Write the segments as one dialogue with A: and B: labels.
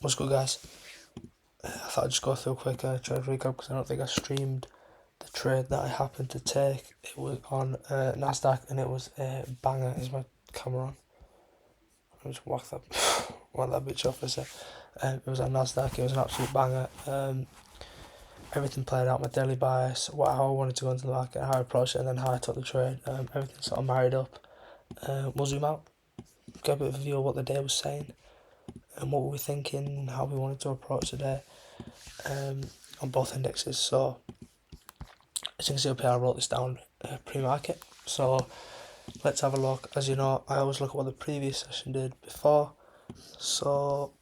A: What's good, guys? I thought I'd just go through a quick trade recap because I don't think I streamed the trade that I happened to take. It was on NASDAQ and it was a banger. Is my camera on? I'll just whack that bitch off for a sec. It was on NASDAQ. It was an absolute banger. Everything played out. My daily bias, how I wanted to go into the market, how I approached it, and then how I took the trade. Everything sort of married up. We'll zoom out, get a bit of a view of what the day was saying and what we were thinking, how we wanted to approach the day on both indexes. So as you can see up here, I wrote this down pre-market. So let's have a look. As you know, I always look at what the previous session did before. So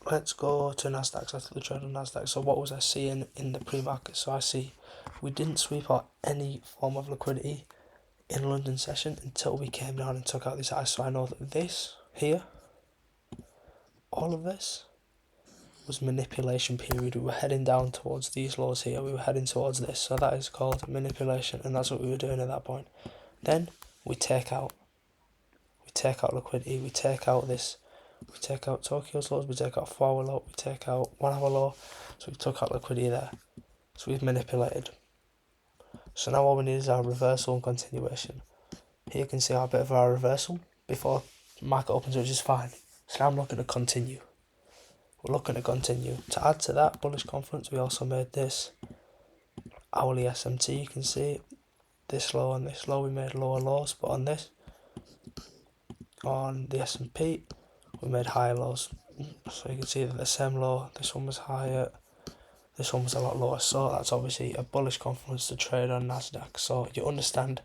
A: let's go to NASDAQ. So I took the trade on NASDAQ. So what was I seeing in the pre-market? So I see we didn't sweep out any form of liquidity in London session until we came down and took out these highs. So I know that this here, all of this, was manipulation period. We were heading down towards these lows here. We were heading towards this. So that is called manipulation, and that's what we were doing at that point. Then we take out liquidity. We take out this. We take out Tokyo's lows. We take out 4-hour low. We take out 1 hour low. So we took out liquidity there. So we've manipulated. So now all we need is our reversal and continuation. Here you can see our bit of our reversal before market opens, which is fine. So now I'm looking to continue. We're looking to continue. To add to that bullish confidence, we also made this hourly SMT. You can see this low and this low. We made lower lows, but on this, on the S&P, we made higher lows. So you can see that the same low, this one was higher, this one was a lot lower. So that's obviously a bullish confidence to trade on NASDAQ. So you understand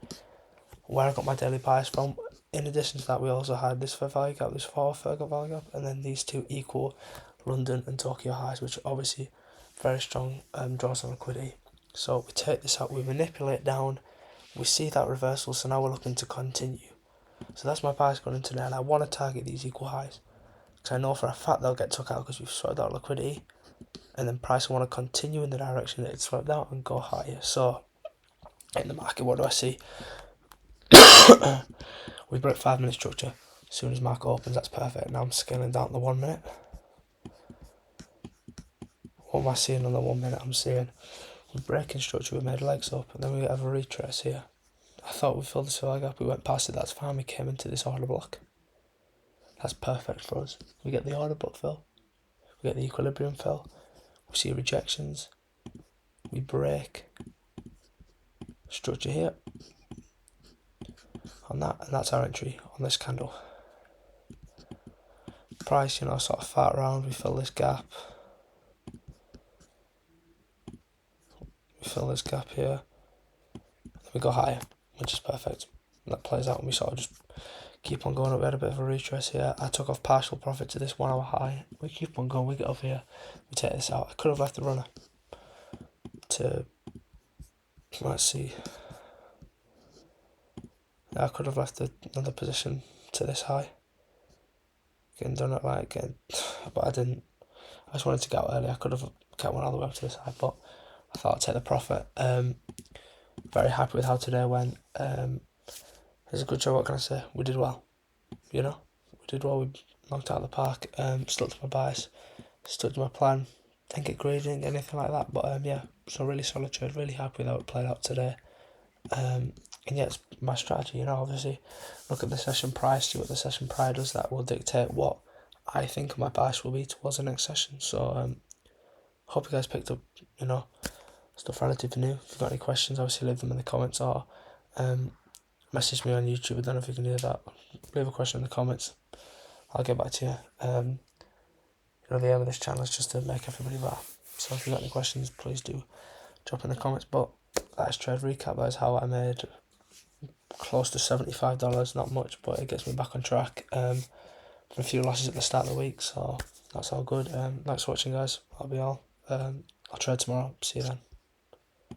A: where I got my daily bias from. In addition to that, we also had this fair value gap, this 4 fair value gap, and then these two equal London and Tokyo highs, which are obviously very strong draws on liquidity. So we take this out, we manipulate down, we see that reversal, so now we're looking to continue. So that's my bias going into there, and I want to target these equal highs because I know for a fact they'll get took out because we've swept out liquidity, and then price will want to continue in the direction that it's swept out and go higher. So in the market, what do I see? We break 5-minute structure as soon as market opens. That's perfect. Now I'm scaling down the 1 minute. What am I seeing on the 1 minute? I'm seeing we're breaking structure, we made legs up, and then we have a retrace here. I thought we filled this filler gap, we went past it, that's fine. We came into this order block. That's perfect for us. We get the order block fill, we get the equilibrium fill, we see rejections, we break structure here on that, and that's our entry on this candle. Price, sort of fat around, we fill this gap. We fill this gap here, then we go higher, which is perfect. And that plays out and we sort of just keep on going up. We had a bit of a retrace here. I took off partial profit to this 1 hour high. We keep on going, we get up here, we take this out. I could have left the runner to, let's see. Yeah, I could have left another position to this high. Getting done at but I didn't. I just wanted to get out early. I could have kept one all the way up to this high, but I thought I'd take the profit. Very happy with how today went. It's a good show, what can I say? We did well, we did well, we knocked out of the park, stuck to my bias, stuck to my plan, didn't get greedy, didn't get anything like that, but yeah, so really solid trade, really happy with how it played out today. And yeah, it's my strategy, obviously, look at the session price, see what the session price does, that will dictate what I think my bias will be towards the next session. So hope you guys picked up, stuff relatively new. If you've got any questions, obviously leave them in the comments, or message me on YouTube. I don't know if you can do that. Leave a question in the comments, I'll get back to you. The aim of this channel is just to make everybody laugh. So if you've got any questions, please do drop in the comments. But that is trade recap. That is how I made close to $75. Not much, but it gets me back on track from a few losses at the start of the week. So that's all good. Thanks for watching, guys. That'll be all. I'll trade tomorrow. See you then.